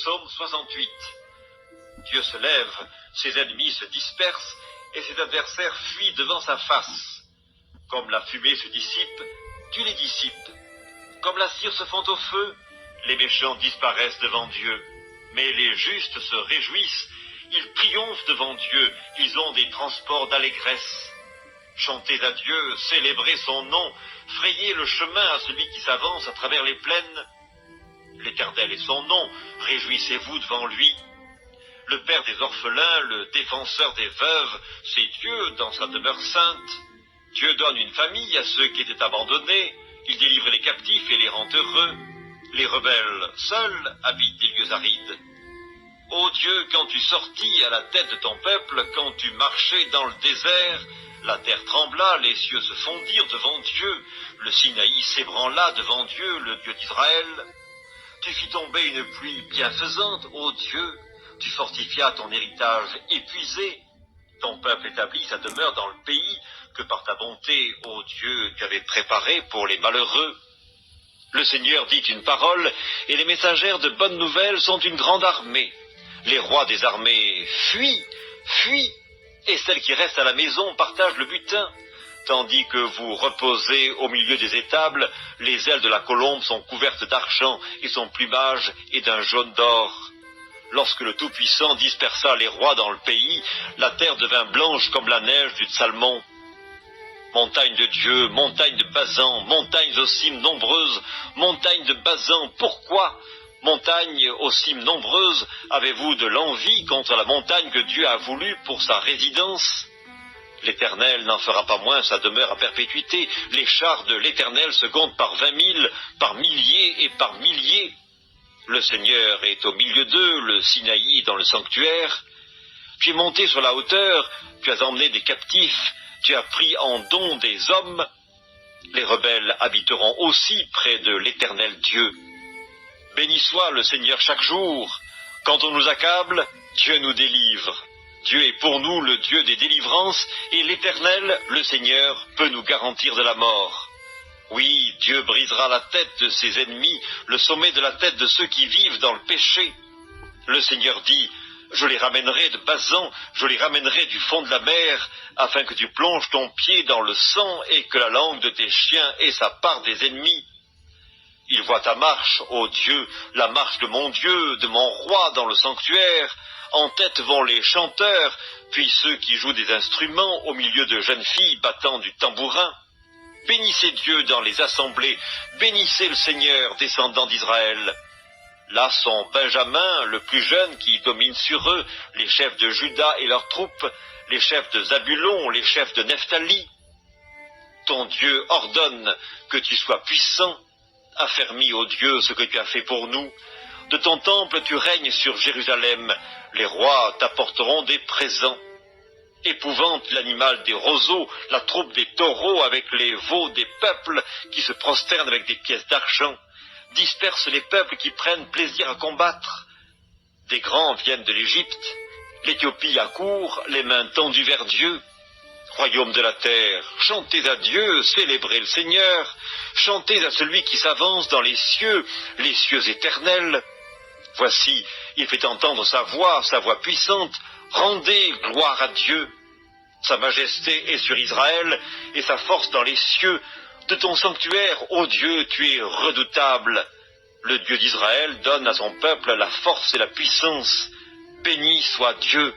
Psaume 68. Dieu se lève, ses ennemis se dispersent, et ses adversaires fuient devant sa face. Comme la fumée se dissipe, tu les dissipes. Comme la cire se fond au feu, les méchants disparaissent devant Dieu. Mais les justes se réjouissent, ils triomphent devant Dieu, ils ont des transports d'allégresse. Chantez à Dieu, célébrez son nom, frayez le chemin à celui qui s'avance à travers les plaines. L'Éternel est son nom, réjouissez-vous devant lui. Le Père des orphelins, le défenseur des veuves, c'est Dieu dans sa demeure sainte. Dieu donne une famille à ceux qui étaient abandonnés, il délivre les captifs et les rend heureux. Les rebelles, seuls, habitent des lieux arides. Ô Dieu, quand tu sortis à la tête de ton peuple, quand tu marchais dans le désert, la terre trembla, les cieux se fondirent devant Dieu, le Sinaï s'ébranla devant Dieu, le Dieu d'Israël. Tu fis tomber une pluie bienfaisante, ô Dieu, tu fortifias ton héritage épuisé. Ton peuple établit sa demeure dans le pays que par ta bonté, ô Dieu, tu avais préparé pour les malheureux. Le Seigneur dit une parole, et les messagères de bonnes nouvelles sont une grande armée. Les rois des armées fuient, fuient, et celles qui restent à la maison partagent le butin. Tandis que vous reposez au milieu des étables, les ailes de la colombe sont couvertes d'argent, et son plumage est d'un jaune d'or. Lorsque le Tout-Puissant dispersa les rois dans le pays, la terre devint blanche comme la neige du Salmon. Montagne de Dieu, montagne de Bazan, montagnes aux cimes nombreuses, montagnes de Bazan, pourquoi, montagnes aux cimes nombreuses, avez-vous de l'envie contre la montagne que Dieu a voulue pour sa résidence? L'Éternel n'en fera pas moins sa demeure à perpétuité, les chars de l'Éternel se comptent par 20 000, par milliers et par milliers. Le Seigneur est au milieu d'eux, le Sinaï dans le sanctuaire. Tu es monté sur la hauteur, tu as emmené des captifs, tu as pris en don des hommes. Les rebelles habiteront aussi près de l'Éternel Dieu. Béni soit le Seigneur chaque jour. Quand on nous accable, Dieu nous délivre. Dieu est pour nous le Dieu des délivrances, et l'Éternel, le Seigneur, peut nous garantir de la mort. Oui, Dieu brisera la tête de ses ennemis, le sommet de la tête de ceux qui vivent dans le péché. Le Seigneur dit, je les ramènerai de Bazan, je les ramènerai du fond de la mer, afin que tu plonges ton pied dans le sang et que la langue de tes chiens ait sa part des ennemis. Il voit ta marche, ô Dieu, la marche de mon Dieu, de mon roi dans le sanctuaire. En tête vont les chanteurs, puis ceux qui jouent des instruments au milieu de jeunes filles battant du tambourin. Bénissez Dieu dans les assemblées, bénissez le Seigneur, descendant d'Israël. Là sont Benjamin, le plus jeune, qui domine sur eux, les chefs de Juda et leurs troupes, les chefs de Zabulon, les chefs de Nephtali. Ton Dieu ordonne que tu sois puissant, affermis, ô Dieu, ce que tu as fait pour nous. De ton temple tu règnes sur Jérusalem, les rois t'apporteront des présents. Épouvante l'animal des roseaux, la troupe des taureaux avec les veaux des peuples qui se prosternent avec des pièces d'argent. Disperse les peuples qui prennent plaisir à combattre. Des grands viennent de l'Égypte, l'Éthiopie accourt, les mains tendues vers Dieu. Royaume de la terre, chantez à Dieu, célébrez le Seigneur, chantez à celui qui s'avance dans les cieux éternels. Voici, il fait entendre sa voix puissante, rendez gloire à Dieu. Sa majesté est sur Israël et sa force dans les cieux. De ton sanctuaire, ô Dieu, tu es redoutable. Le Dieu d'Israël donne à son peuple la force et la puissance. Béni soit Dieu.